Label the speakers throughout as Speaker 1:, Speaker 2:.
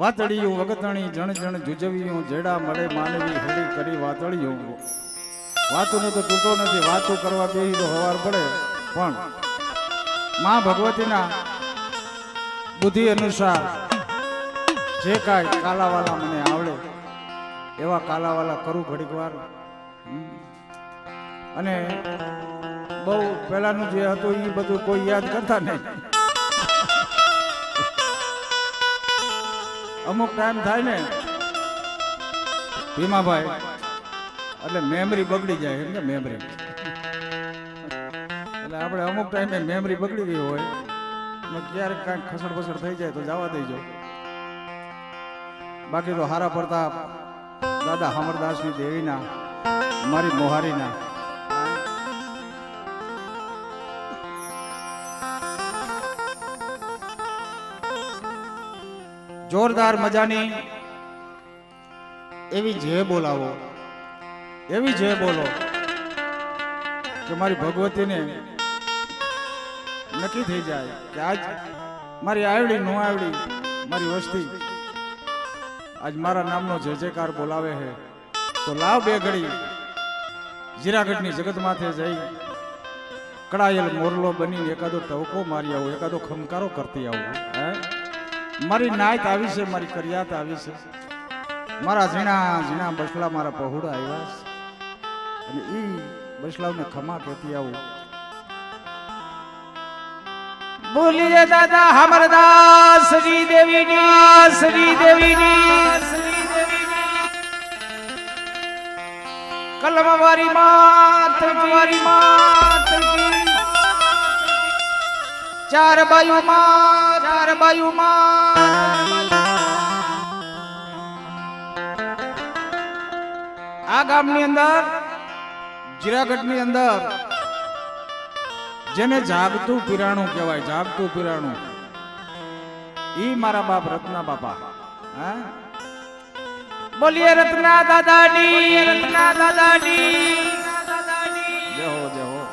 Speaker 1: વાતળિયું વગતણી જણ જણ જુજવ્યું જેડા મળે માનવી હેડી કરી વાતળિયું વાતુને તો તૂટો નથી વાતો કરવા બેહી તો હવાર પડે પણ માં ભગવતીના બુદ્ધિ અનુસાર જે કાંઈ કાલાવાલા મને આવડે એવા કાલાવાલા કરું ઘડીક વાર અને બહુ પહેલાનું જે હતું એ બધું કોઈ યાદ કરતા નહીં અમુક ટાઈમ થાય ને ભીમાભાઈ એટલે મેમરી બગડી જાય એમ ને મેમરી એટલે આપણે અમુક ટાઈમે મેમરી બગડી ગઈ હોય ક્યારેક કાંઈક ખસડ બસડ થઈ જાય તો જવા દેજો બાકી તો હારા પડતા દાદા અમરદાસની દેવીના મારી મોહારીના જોરદાર મજાની એવી જે બોલાવો એવી જે બોલો કે મારી ભગવતીને નક્કી થઈ જાય કે આજ મારી આવડી નો આવડી મારી વસ્તી આજ મારા નામનો જય જયકાર બોલાવે છે તો લાવ બે ઘડી જીરાગઢની જગત માથે જઈ કડાયેલ મોરલો બની એકાદો ટવકો મારી આવું એકાદો ખમકારો કરતી આવું હે મારી નાયત આવી છે મારી કરિયાત આવી છે મારા ઝીણા ઝીણા બસલા મારા પહોળા આવ્યા છે અને ઈ બસલાવને ખમા કહેતી આવું બોલીએ દાદા અમરદાસ શ્રી દેવીની કલમવારી માત ચાર બાયુ માં આ ગામની અંદર જીરાગઢની અંદર જેને જાગતું પીરાણું કહેવાય જાગતું પીરાણું ઈ મારા બાપ રત્ના બાપા હા બોલીએ રત્ના દાદાની જય હો જય હો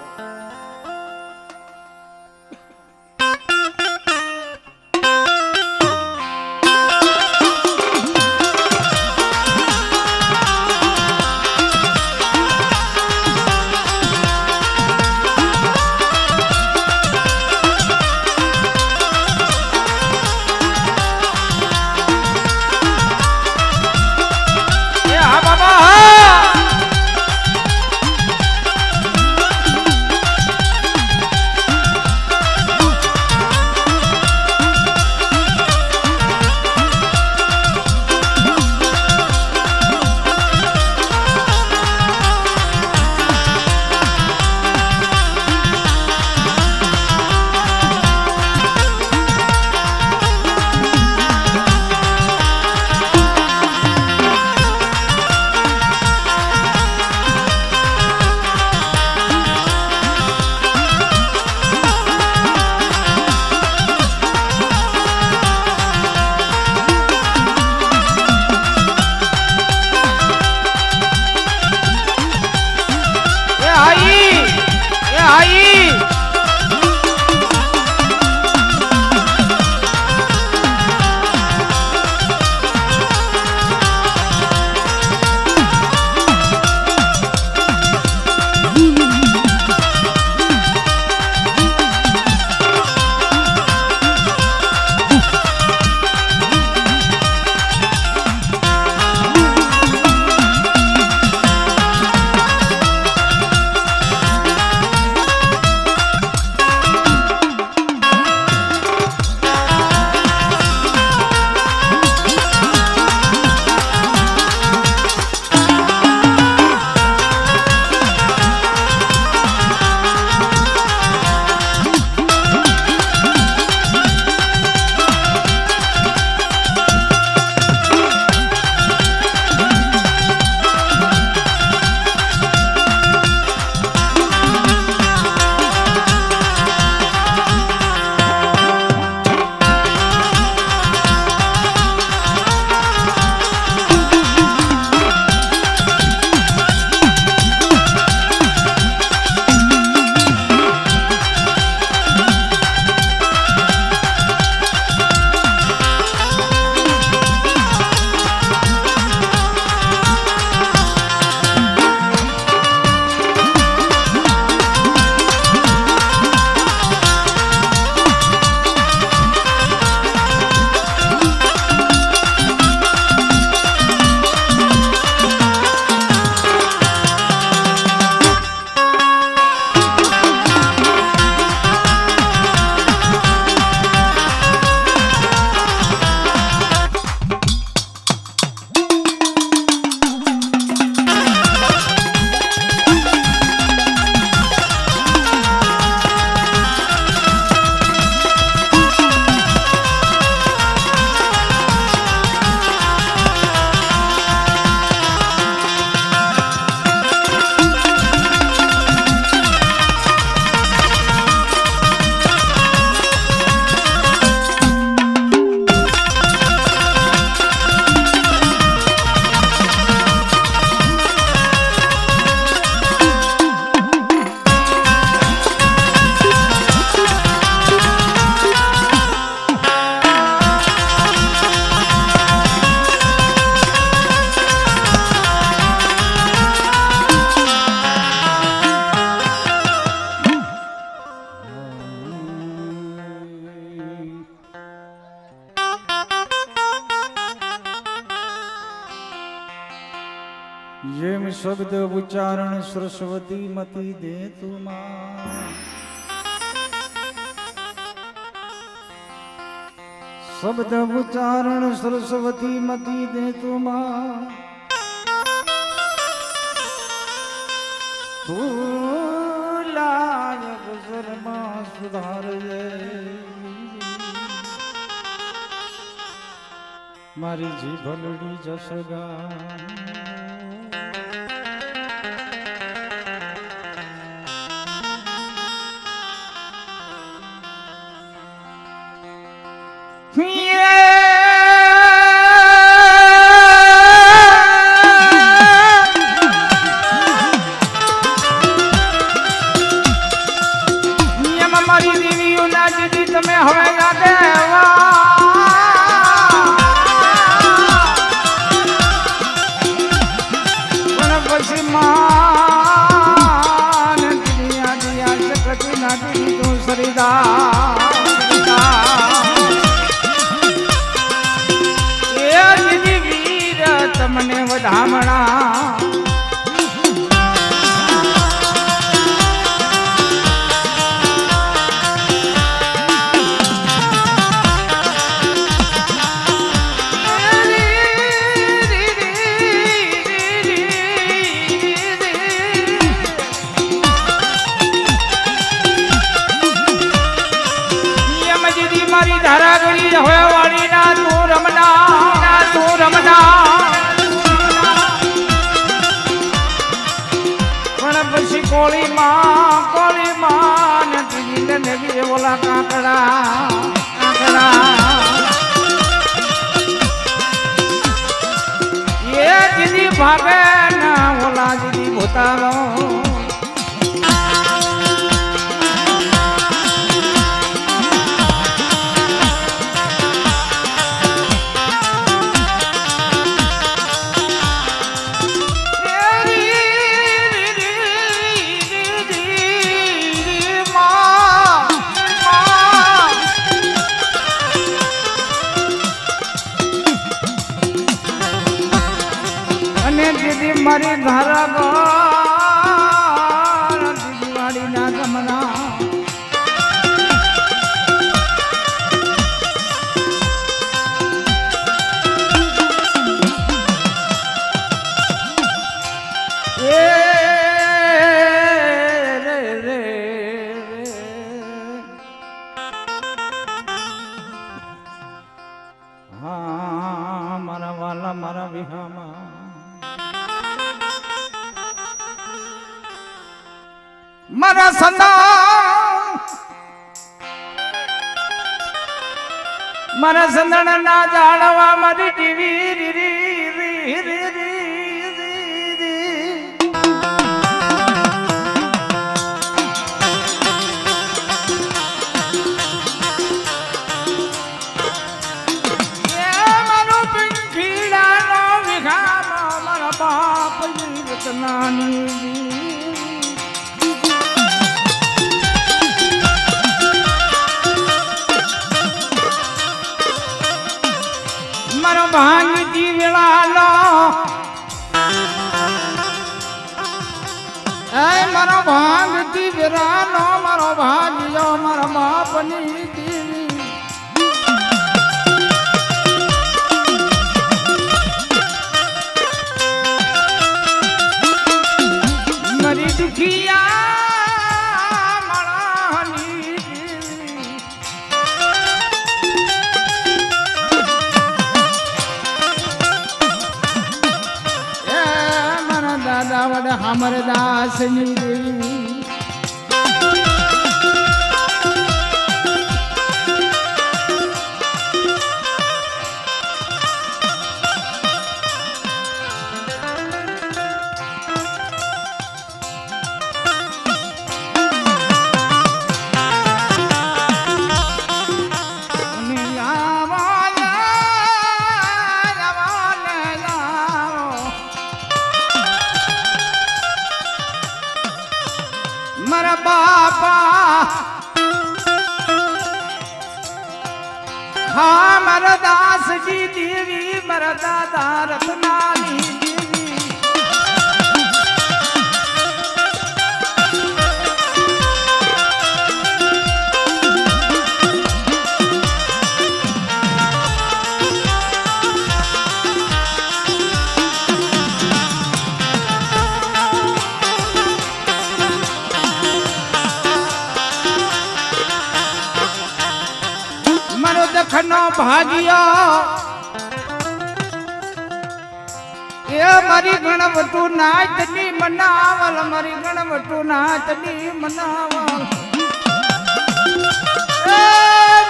Speaker 1: શબ્દ ઉચ્ચારણ સરસ્વતી મતી દે તુમા શબ્દ ઉચ્ચારણ સરસ્વતી મતી દે તુમા ભૂલાય ગુજરમાં સુધારજે મારી જીભલડી જસગા
Speaker 2: મારી દેવીઓ ના દીદી તમે હવે ના દેવા પણ પછી માન દિયા દિયા શકતી ના દીદી તું સરીદા એ દીદી વીર તમને વધામણા મારી ધારા ગળી હવે વાળી ના તું રમના પણ પછી કોળી માં ને તીજી ને બી ઓલા કાકડા એ દીદી ભાગે ના ઓલા દીદી ભૂતાનો મારી ધારા દીદી વાળી ના જમના એ રે હા મારા વાલા મારા વિહામાં મારા સંદણ ના જાણવા મારી ટીવી મારો પીડા નો વિઘામાં મારા બાપ રતનાની મારો ભાંગી વેળાલો એ મારો ભાંગતી વેળાનો મારો ભાગ્યો મારા બાપની દેવી મારી દુખિયા મારાની દેવી દાદા વડ હમર દાસની દેવી મારા બાપા હા મારા દાસજી દેવી મારા દાદા રત્નાની દેવી ભાગ્યા એ મારી ગણવટુ નાચની મનાવલ મારી ગણવટુ નાચની મનાવલ એ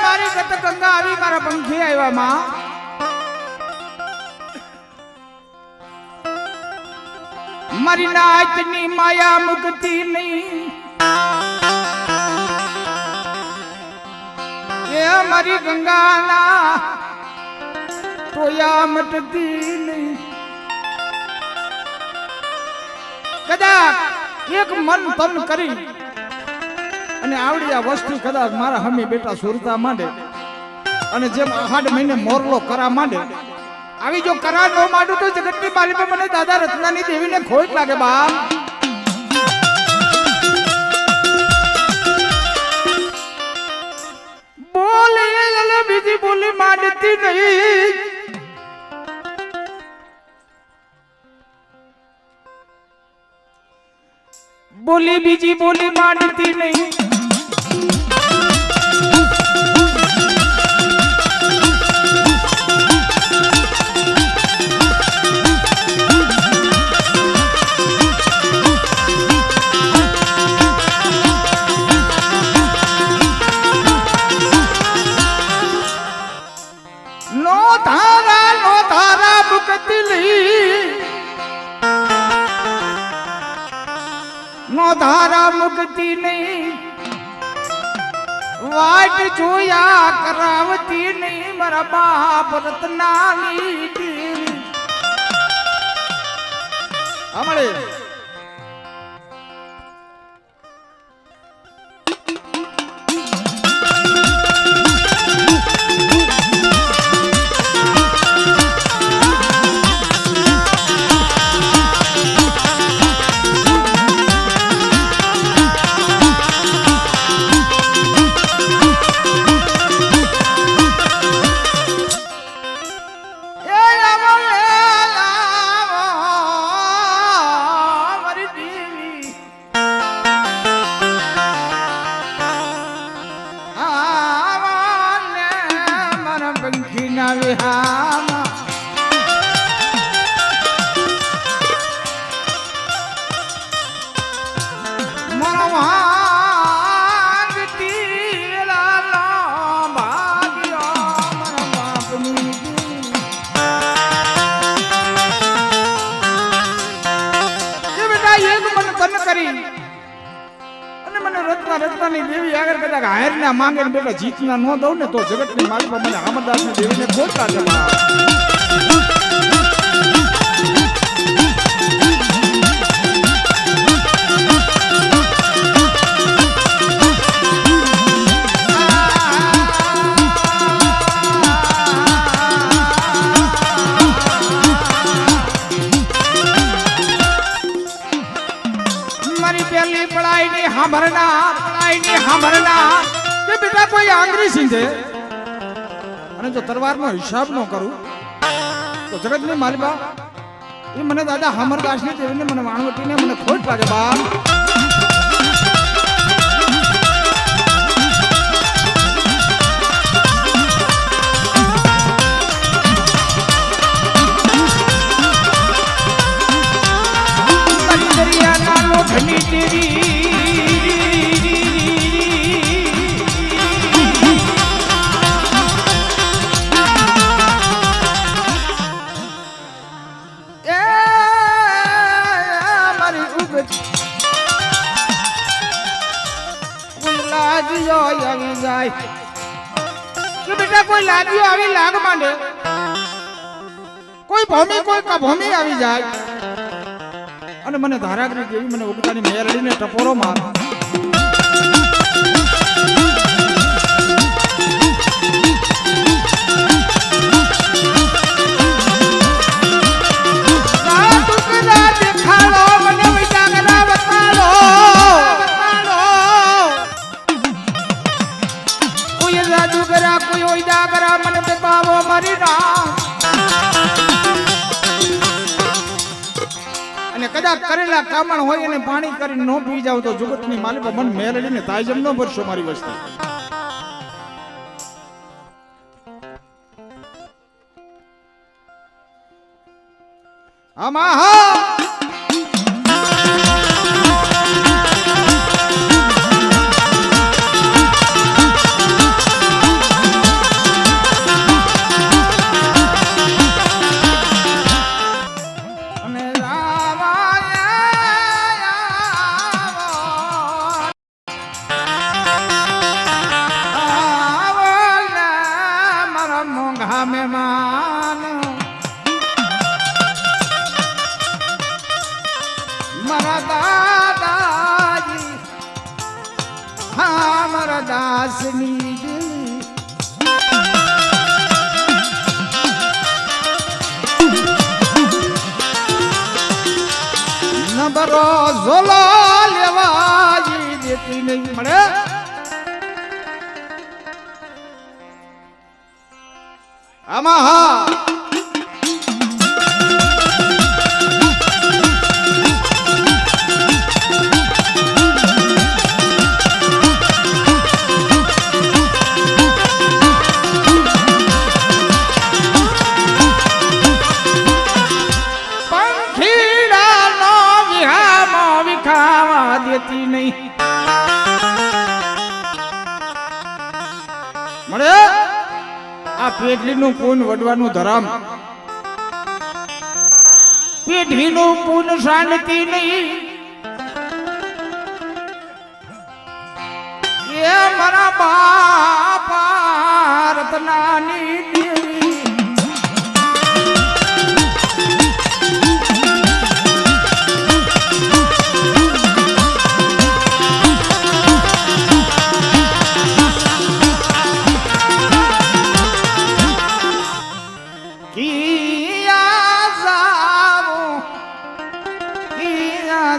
Speaker 2: મારી ગત ગંગા આવી મારા પંખી આવ્યા માં મારી નાચની માયા મુકતી નહીં એ મારી ગંગાના ટોયા મટતી નહીં કદાચ એક મન તન કરી અને આવડી આ વસ્તુ કદાચ મારા હમી બેટા સુરતા માંડે અને જેમ 8 મહિને મોરલો કરા માંડે આવી જો કરા ન માંડું તો જગતની માલિકા મને દાદા રત્નાની દેવીને ખોટ લાગે બાપ બોલે લલે બીજી બોલી માંડતી નહીં બોલી બીજી બોલી માંડતી નહીં નો ધારા મુકતલી નો ધારા મુકતી નહીં વાટ જોયા કરાવતી નહીં મારા બાપ રત્નાની દેવી અમારે રત્નાની દેવી આગળ કદાચ હાર ના માંગે બેટા જીત ના ન દઉં ને તો જગતની માલિકા મને અમરદાસ ની દેવીને ખોટ લાગે મારી પેલી પડાઈ ની સાંભળના કે બેટા કોઈ આંગળી સીંધે અને જો તલવારનો હિસાબ ન કરું તો જગતની માલિકા એ મને દાદા અમરદાસની દેવીને મને વાણવટીને મને ખોટ લાગે બાપ ઘણી દેવી આવી જાય કે બેટા કોઈ લાગ્યો આવી લાગ માંડે કોઈ ભૂમિ કોઈ કભૂમિ આવી જાય અને મને ધારાગરી દેવી મને ઉગતાની મેરડીને ટપોરો માર કદાચ કરેલા કામણ હોય અને પાણી કરીને નો પી જાવ તો જગતની માલિકા મન મેલડીને તાજમ ન ભરશો મારી વસ્તી આમાં હા અને મારા મોંઘા મહેમાન મારા દાદાજી હા મારા દાસની દિલ નબરો ઝોલો લેવાજી દેતી નહીં મળે આમાં હા દેતી નહીં મળે આ પેઢીનું પૂન વડવાનું ધરામ પેઢીનું પૂન શાંતિ નહીં એ મારા બાપા રતનાની દેવી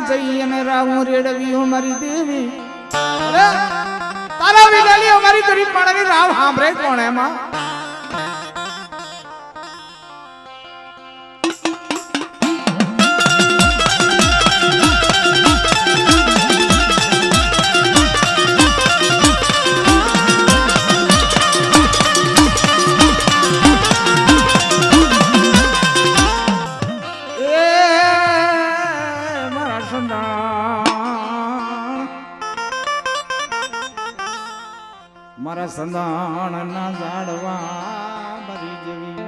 Speaker 2: જઈને રાવું રેડવી મારી દેવી તારા વિડાલી અમારી ગરીબ માણસની રાવ સાંભળે કોણ એમાં મારા સંદાણ ના ઝાડવા મરી જેવી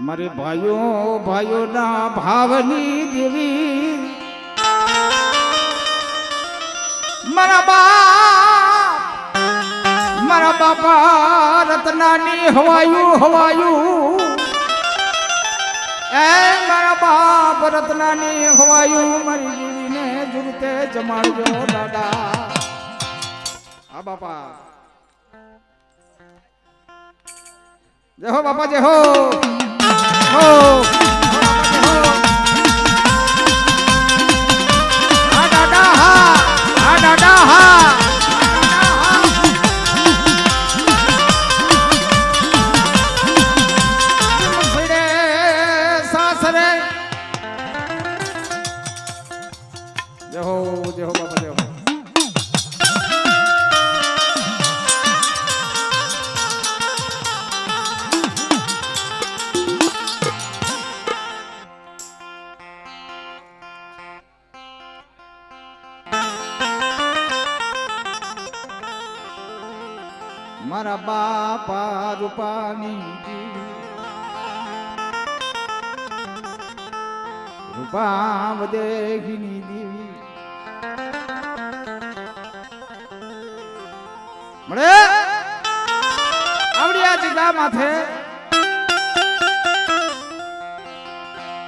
Speaker 2: મારે ભાઈઓ ભાઈઓ ના ભાવની દેવી મારા બાપા રતનાની હવાયું હવાયું એ મારા બાપ રતનાની હવાયું મારી દેવીને જુરતે જમાડજો દાદા હા બાપા જય હો બાપા જય હો હો હા દાદા હા દાદા હા જય હો બાપા જય હો મારા બાપા રૂપાની રૂપા દેખીની દેવી મળે આવડી આ જગા માથે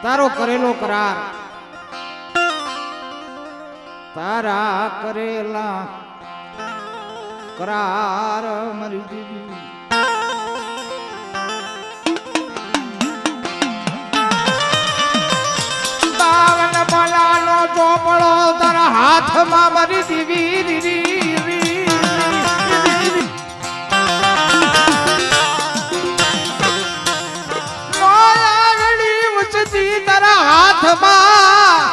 Speaker 2: તારો કરેલો કરાર તારા કરેલા કરાર મરી દેવી બાવન બલાનો ચોપડો તારા હાથમાં મરી દેવી તારા હાથમાં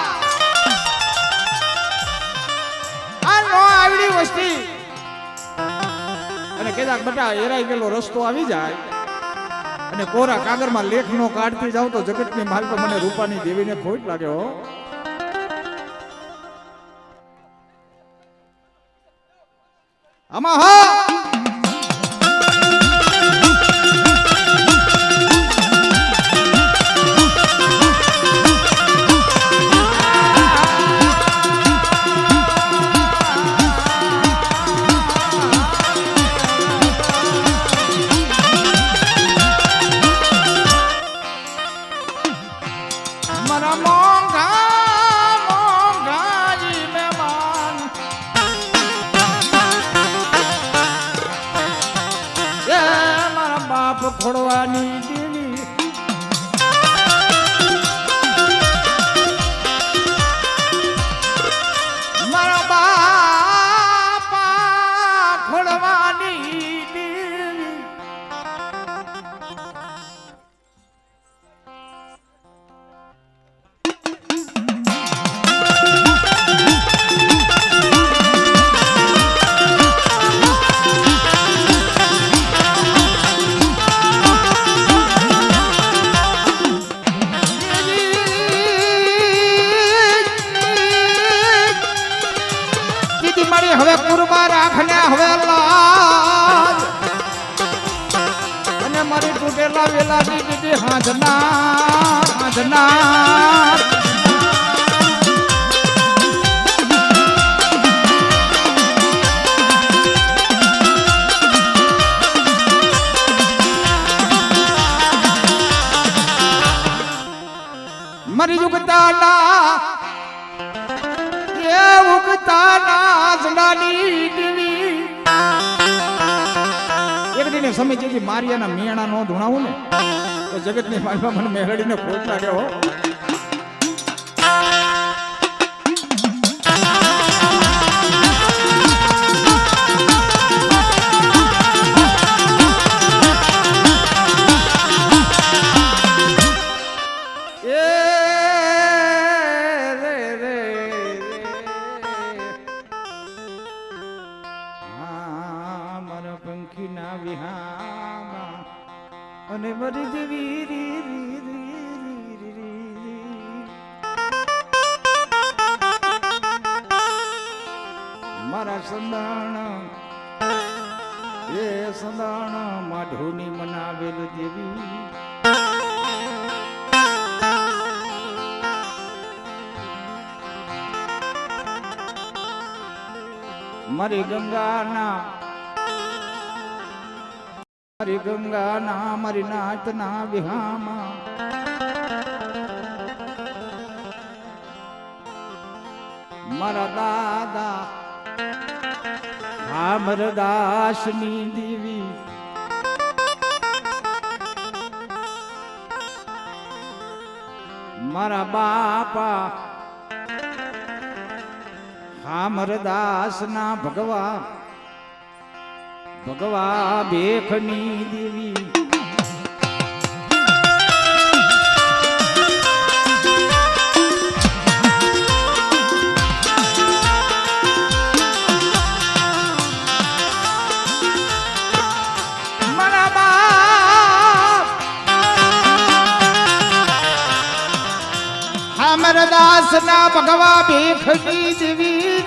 Speaker 2: આ નો આવડી વસ્તી અને કદાચ બટા એરાઈ ગયેલો રસ્તો આવી જાય અને કોરા કાગળમાં લેખ નો કાઢતી જાવ તો જગતની માલ તો મને રૂપાની દેવીને ખોટ લાગે હો. આમાં હા મારા મોંઘાજી મહેમાન એ મારા બાપ ખોડવાની દેવી મારા બાપા ખોડવાની દેવી હવે કુરબા રાખને હવે લાજ અને મારી તૂટેલા વેલાની દીદી હાજના મારી યુગતાના એક દિને સમય જેથી મારિયાના મિયાણા નો ધૂણાવું ને તો જગતની માલમાં મને મેળડીને ખોટ લાગે હો. અને મરી દેવી મારા સંદાણ એ સંદાણ માઢોની મનાવેલ દેવી મારી ગંગાના મારી ગંગાના મારી નાચના વિહામાં મારા દાદા અમરદાસની દેવી મારા બાપા અમરદાસના ભગવા ભેખની દેવી મારા બાપ અમરદાસના ભગવા ભેખની દેવી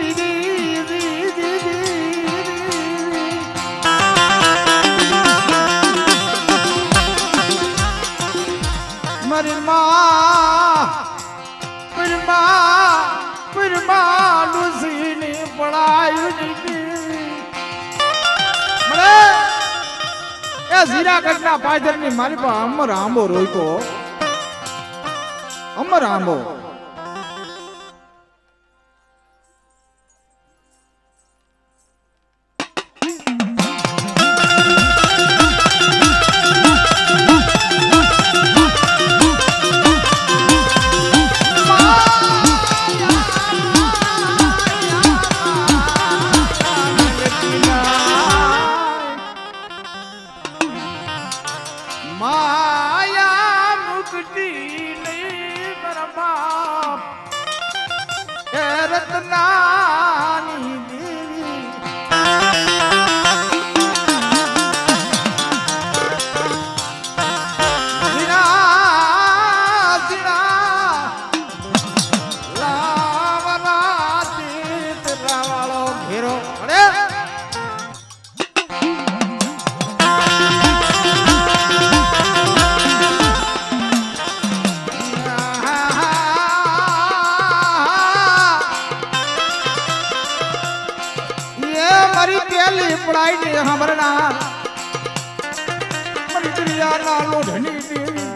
Speaker 2: લુસીને પડાયું એ ઝીરાગઢના પાદરની મારી પાસે અમર આંબો રોઈકો અમર આંબો રત્નાની દેવી મારી પેલી પડાઈ ને સાંભળનાર મારી દરિયાના લોઢની દેવી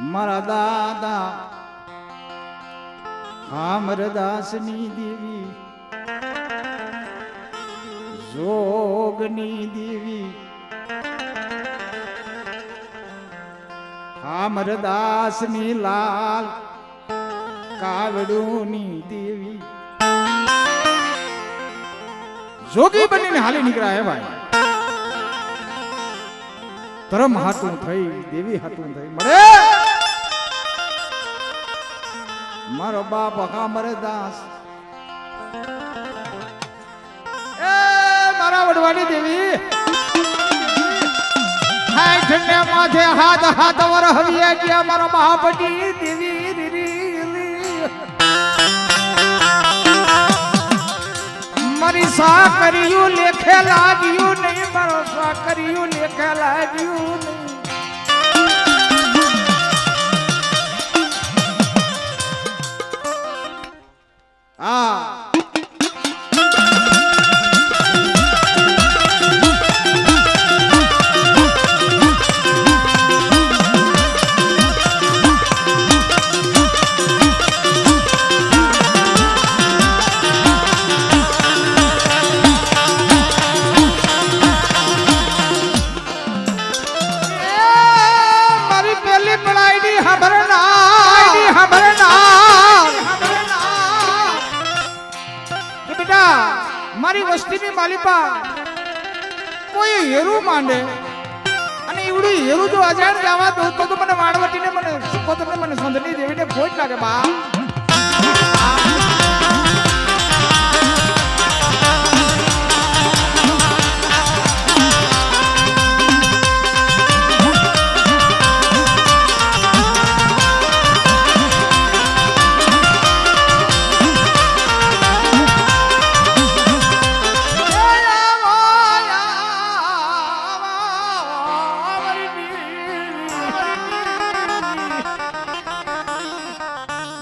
Speaker 2: મારા દાદા અમરદાસની દેવી જોગની દેવી અમરદાસની લાલ કાવડોની દેવી જોગી બનીને હાલી નીકળ્યા હે ભાઈ ધર્મ હાટું થઈ દેવી હાટું થઈ મળે મારો બાપ અમરદાસ એ મારા વડવાડી દેવી હાય ઠંડે માથે હાથ હાથ વર હવિયા ગયા મારા બાપડી દેવી મારી સા કર્યું લેખે લાગ્યું નહીં મારો સા કર્યું લેખે લાગ્યું નહીં મારી વસ્તીની માલિપા કોઈ હેરું માંડે અને એવડું હેરું જો અજાણ જવા દો તો મને વાળવટીને મને સુકોતરને મને સંધની દેવીને ભોજ લાગે બા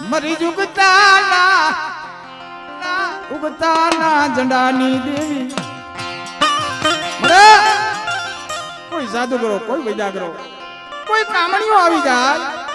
Speaker 2: મરી ઉગતાના ઝંડાની દેવી કોઈ જાદુગરો કોઈ વૈજાગરો કોઈ કામણીઓ આવી જાય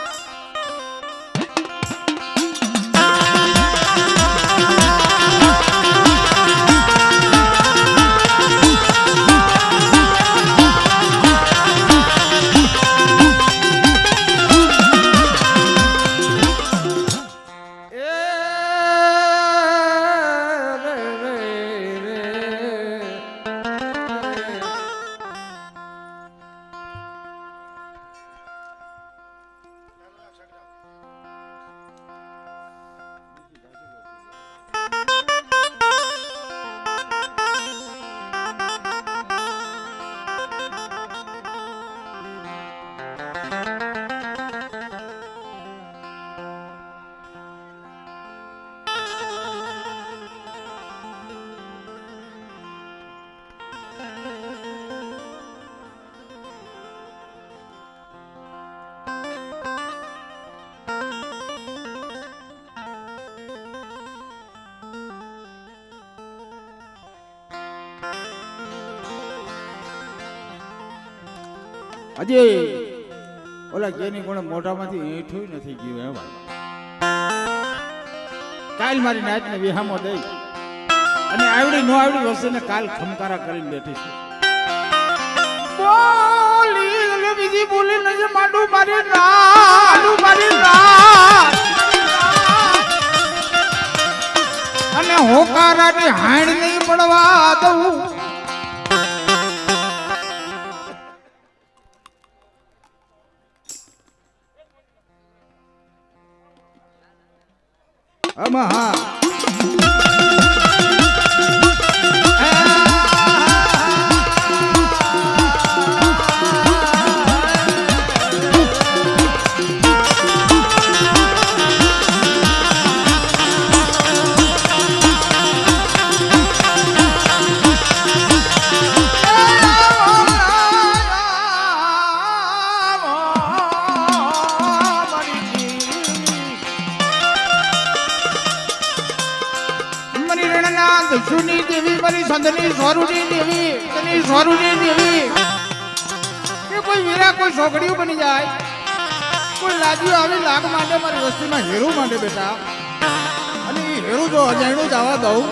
Speaker 2: હજી ઓલા જેની કોણે મોઢામાંથી હેઠું નથી ગયું હે ભાઈ કાલ મારી નાચને વિહામો દઈ અને આવડી નો આવડી વસ્તુને કાલ ખમકારા કરીને બેઠી છે બોલી બીજી બોલી નજે માંડું મારી રાત અને હોકારાની હાણ નહીં પડવા દઉં હા દસ્યુની દેવી મારી સંધની સ્વરૂપની દેવી તની સ્વરૂપની દેવી કે કોઈ વીરા કોઈ છોકરીઓ બની જાય કોઈ લાગ્યું આવી લાગ માટે મારી વસ્તીમાં હેરું માટે બેટા અને એ હેરું જો અજાણ્યું જવા દઉં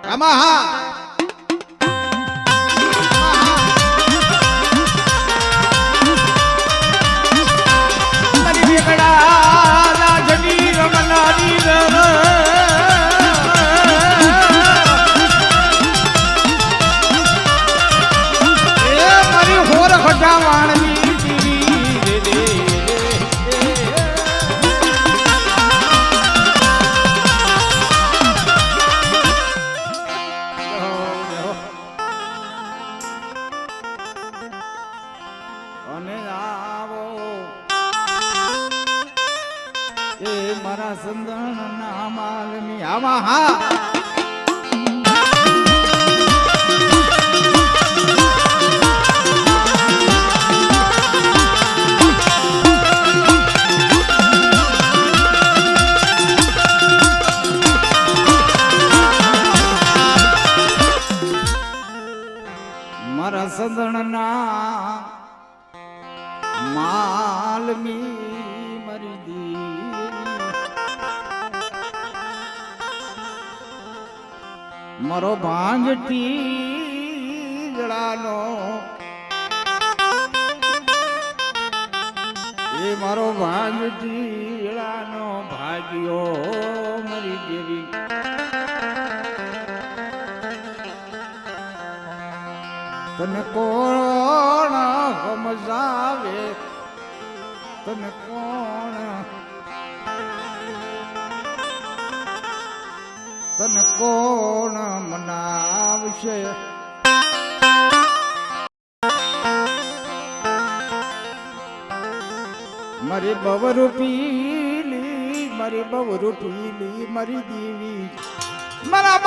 Speaker 2: આમાં હા મારા સંદન ના માલની આમાં હા મારા સંદન ના માલની મારી દી મારો ભાંગટી જળાનો એ મારો ભાંગટી જળાનો ભાગ્યો મારી દેવી તને કોણ સમજાવે તને કોણ તને કોણ મનાવશે મારી બવરૂપીલી મારી બવરૂપીલી મારી દેવી મારા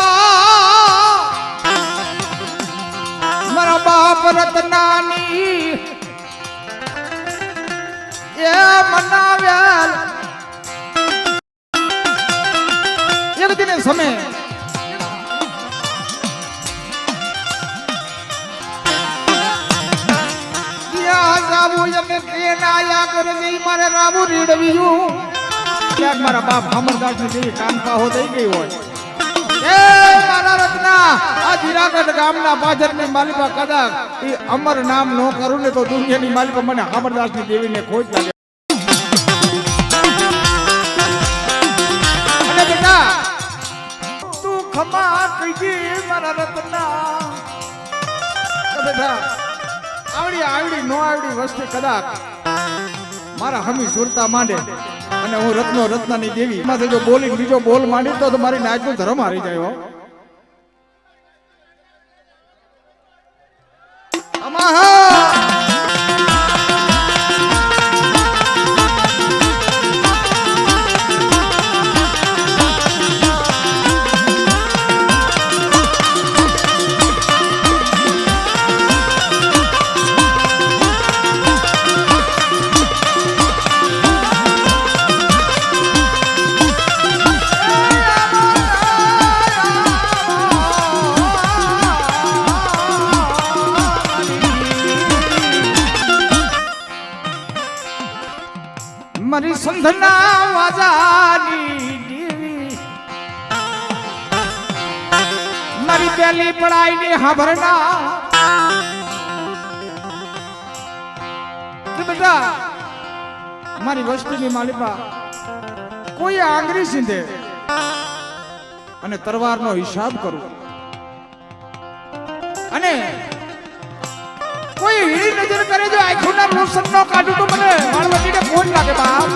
Speaker 2: બાપ રતનાની એ મનાવ્યા એક દિને સમય મારે રાબુ રીડવ્યું ક્યાંક મારા બાપ અમરદાસ ની જેવી કામકાહો થઈ ગઈ હોય એ મારા રત્ના આ જીરાગઢ ગામના પાછળની માલિકા કદાચ એ અમર નામ નો કરું ને તો દુનિયાની માલિકા મને અમરદાસ ની દેવીને ખોટ લાગે અને બેટા તું ખમા કહીએ મારા રત્ના બેટા આવડી નો આવડી વસ્તુ કદાચ મારા હમી સુરતા માંડે અને હું રત્નાની દેવી માથે જો બોલી બીજો બોલ માંડી તો મારી નાચનું ધર્મ હારી જાય હો મારી સંધના વાજાની દેવી મારી પેલી પડાઈ ની હાભરના કે બેટા મારી વસ્તીની માલિકા કોઈ આંગળી સીંધે અને તરવારનો હિસાબ કરું અને કોઈ હીરી નજર કરે જો આંખોના રોશન નો કાઢું તો મને માળવતીને કોણ લાગે બાપ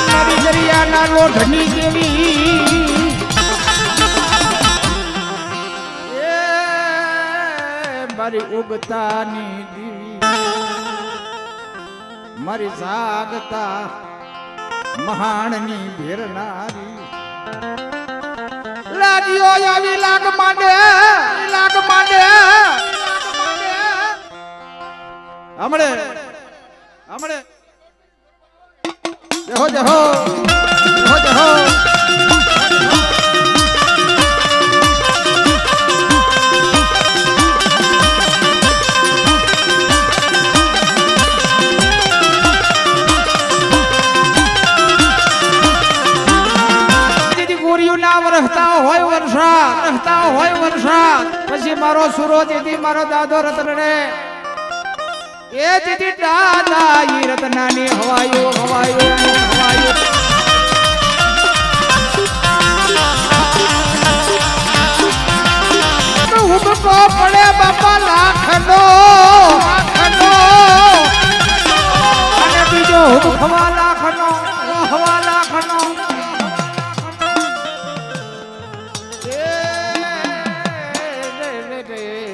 Speaker 2: મારી દરિયાના લોઢની જેવી મારી ઉગતાની દીવી મારી જાગતા મહાણની ભેરનારી લાગ્યો આવી લાગ માંડે હમણે જહો જહો રહેતા હોય વરસાદ પછી મારો સુરો દીદી મારો દાદો રતન રે એ દીદી દાદા ઈ રતનાની હવાયો હુબકો પડે બાપા લાખનો અને બીજો હુબખવા લાખનો હવા